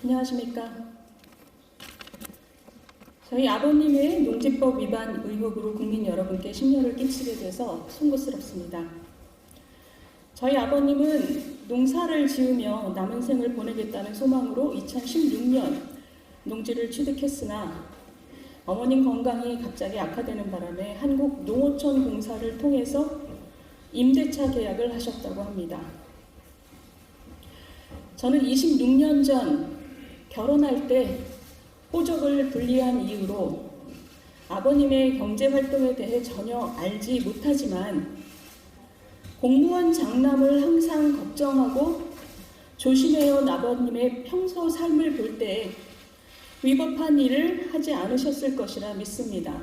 안녕하십니까. 저희 아버님의 농지법 위반 의혹으로 국민 여러분께 심려를 끼치게 돼서 송구스럽습니다. 저희 아버님은 농사를 지으며 남은 생을 보내겠다는 소망으로 2016년 농지를 취득했으나 어머님 건강이 갑자기 악화되는 바람에 한국농어촌공사를 통해서 임대차 계약을 하셨다고 합니다. 저는 26년 전 결혼할 때 호적을 분리한 이유로 아버님의 경제활동에 대해 전혀 알지 못하지만 공무원 장남을 항상 걱정하고 조심해온 아버님의 평소 삶을 볼 때 위법한 일을 하지 않으셨을 것이라 믿습니다.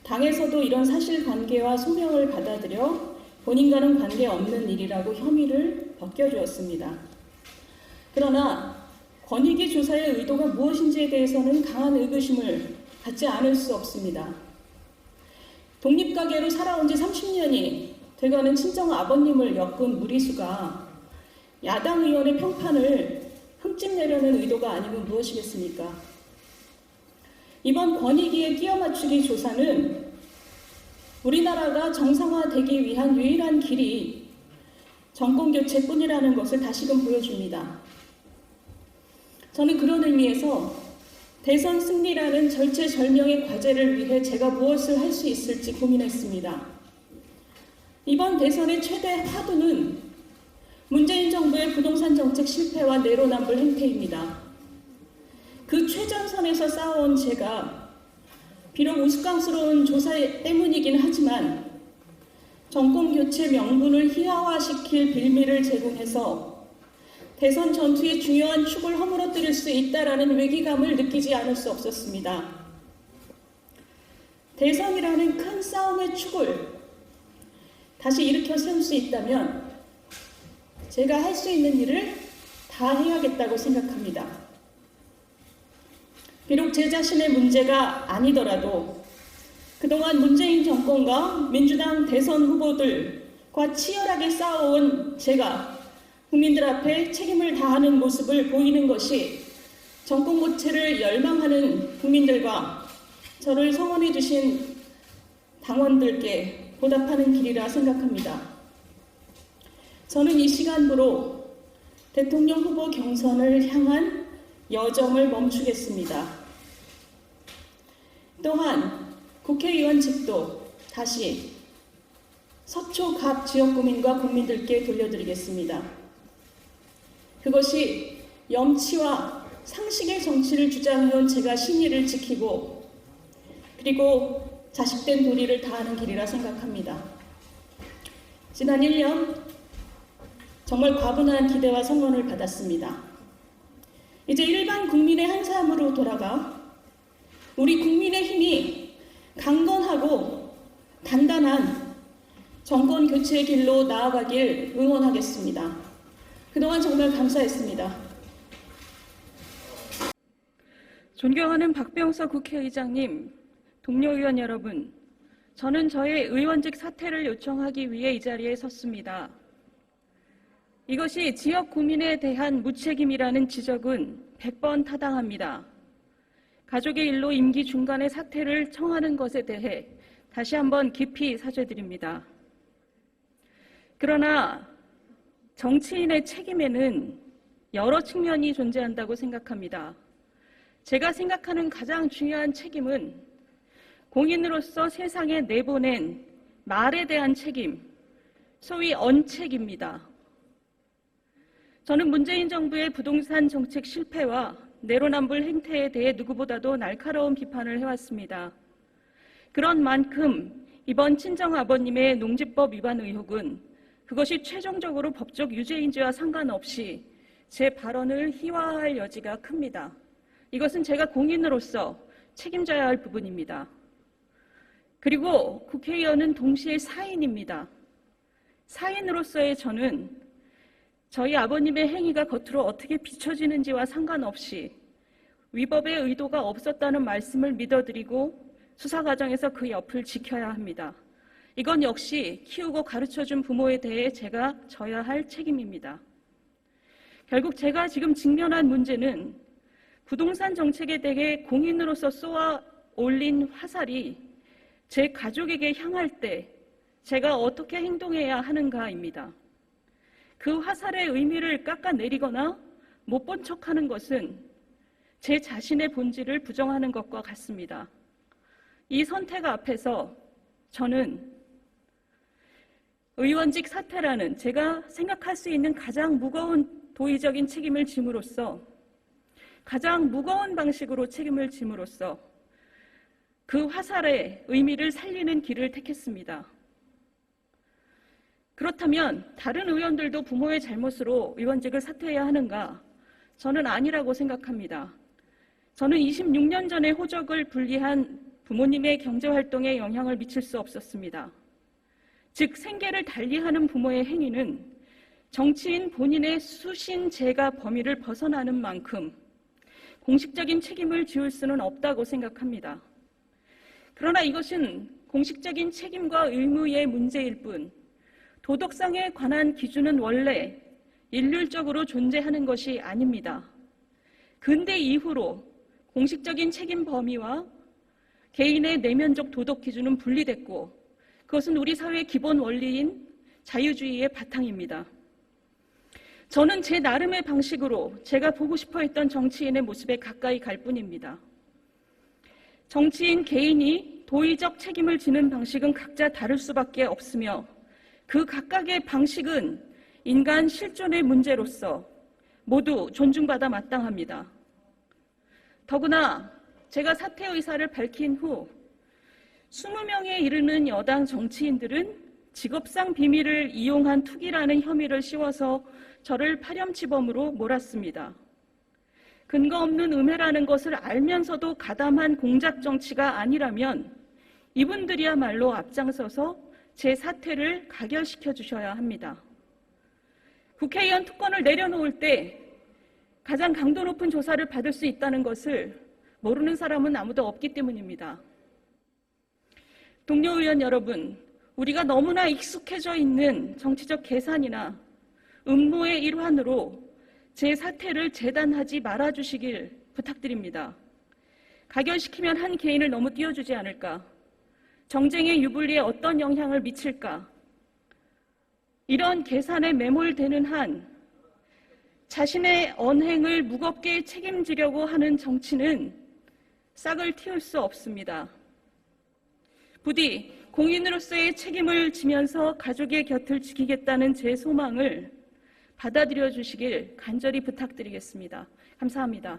당에서도 이런 사실관계와 소명을 받아들여 본인과는 관계없는 일이라고 혐의를 벗겨주었습니다. 그러나 권익위 조사의 의도가 무엇인지에 대해서는 강한 의구심을 갖지 않을 수 없습니다. 독립가계로 살아온 지 30년이 돼가는 친정 아버님을 엮은 무리수가 야당 의원의 평판을 흠집내려는 의도가 아니면 무엇이겠습니까? 이번 권익위의 끼워 맞추기 조사는 우리나라가 정상화되기 위한 유일한 길이 정권교체뿐이라는 것을 다시금 보여줍니다. 저는 그런 의미에서 대선 승리라는 절체절명의 과제를 위해 제가 무엇을 할 수 있을지 고민했습니다. 이번 대선의 최대 화두는 문재인 정부의 부동산 정책 실패와 내로남불 행태입니다. 그 최전선에서 싸워온 제가 비록 우스꽝스러운 조사 때문이긴 하지만 정권교체 명분을 희화화시킬 빌미를 제공해서 대선 전투의 중요한 축을 허물어뜨릴 수 있다라는 위기감을 느끼지 않을 수 없었습니다. 대선이라는 큰 싸움의 축을 다시 일으켜 세울 수 있다면 제가 할 수 있는 일을 다 해야겠다고 생각합니다. 비록 제 자신의 문제가 아니더라도 그동안 문재인 정권과 민주당 대선 후보들과 치열하게 싸워온 제가 국민들 앞에 책임을 다하는 모습을 보이는 것이 정권 교체를 열망하는 국민들과 저를 성원해 주신 당원들께 보답하는 길이라 생각합니다. 저는 이 시간부로 대통령 후보 경선을 향한 여정을 멈추겠습니다. 또한 국회의원직도 다시 서초 갑 지역구민과 국민들께 돌려드리겠습니다. 그것이 염치와 상식의 정치를 주장해온 제가 신의를 지키고 그리고 자식된 도리를 다하는 길이라 생각합니다. 지난 1년 정말 과분한 기대와 성원을 받았습니다. 이제 일반 국민의 한 사람으로 돌아가 우리 국민의힘이 강건하고 단단한 정권 교체의 길로 나아가길 응원하겠습니다. 그동안 정말 감사했습니다. 존경하는 박병석 국회의장님, 동료 의원 여러분, 저는 저의 의원직 사퇴를 요청하기 위해 이 자리에 섰습니다. 이것이 지역 구민에 대한 무책임이라는 지적은 100번 타당합니다. 가족의 일로 임기 중간에 사퇴를 청하는 것에 대해 다시 한번 깊이 사죄드립니다. 그러나 정치인의 책임에는 여러 측면이 존재한다고 생각합니다. 제가 생각하는 가장 중요한 책임은 공인으로서 세상에 내보낸 말에 대한 책임, 소위 언책입니다. 저는 문재인 정부의 부동산 정책 실패와 내로남불 행태에 대해 누구보다도 날카로운 비판을 해왔습니다. 그런 만큼 이번 친정아버님의 농지법 위반 의혹은 그것이 최종적으로 법적 유죄인지와 상관없이 제 발언을 희화화할 여지가 큽니다. 이것은 제가 공인으로서 책임져야 할 부분입니다. 그리고 국회의원은 동시에 사인입니다. 사인으로서의 저는 저희 아버님의 행위가 겉으로 어떻게 비춰지는지와 상관없이 위법의 의도가 없었다는 말씀을 믿어드리고 수사 과정에서 그 옆을 지켜야 합니다. 이건 역시 키우고 가르쳐준 부모에 대해 제가 져야 할 책임입니다. 결국 제가 지금 직면한 문제는 부동산 정책에 대해 공인으로서 쏘아 올린 화살이 제 가족에게 향할 때 제가 어떻게 행동해야 하는가입니다. 그 화살의 의미를 깎아내리거나 못 본 척하는 것은 제 자신의 본질을 부정하는 것과 같습니다. 이 선택 앞에서 저는 의원직 사퇴라는 제가 생각할 수 있는 가장 무거운 도의적인 책임을 짐으로써 가장 무거운 방식으로 책임을 짐으로써 그 화살의 의미를 살리는 길을 택했습니다. 그렇다면 다른 의원들도 부모의 잘못으로 의원직을 사퇴해야 하는가? 저는 아니라고 생각합니다. 저는 26년 전에 호적을 분리한 부모님의 경제활동에 영향을 미칠 수 없었습니다. 즉 생계를 달리하는 부모의 행위는 정치인 본인의 수신제가 범위를 벗어나는 만큼 공식적인 책임을 지울 수는 없다고 생각합니다. 그러나 이것은 공식적인 책임과 의무의 문제일 뿐 도덕성에 관한 기준은 원래 일률적으로 존재하는 것이 아닙니다. 근대 이후로 공식적인 책임 범위와 개인의 내면적 도덕 기준은 분리됐고 그것은 우리 사회의 기본 원리인 자유주의의 바탕입니다. 저는 제 나름의 방식으로 제가 보고 싶어 했던 정치인의 모습에 가까이 갈 뿐입니다. 정치인 개인이 도의적 책임을 지는 방식은 각자 다를 수밖에 없으며 그 각각의 방식은 인간 실존의 문제로서 모두 존중받아 마땅합니다. 더구나 제가 사퇴 의사를 밝힌 후 20명에 이르는 여당 정치인들은 직업상 비밀을 이용한 투기라는 혐의를 씌워서 저를 파렴치범으로 몰았습니다. 근거 없는 음해라는 것을 알면서도 가담한 공작 정치가 아니라면 이분들이야말로 앞장서서 제 사퇴를 가결시켜 주셔야 합니다. 국회의원 특권을 내려놓을 때 가장 강도 높은 조사를 받을 수 있다는 것을 모르는 사람은 아무도 없기 때문입니다. 동료 의원 여러분, 우리가 너무나 익숙해져 있는 정치적 계산이나 음모의 일환으로 제 사퇴를 재단하지 말아주시길 부탁드립니다. 가결시키면 한 개인을 너무 띄워주지 않을까? 정쟁의 유불리에 어떤 영향을 미칠까? 이런 계산에 매몰되는 한 자신의 언행을 무겁게 책임지려고 하는 정치는 싹을 틔울 수 없습니다. 부디 공인으로서의 책임을 지면서 가족의 곁을 지키겠다는 제 소망을 받아들여 주시길 간절히 부탁드리겠습니다. 감사합니다.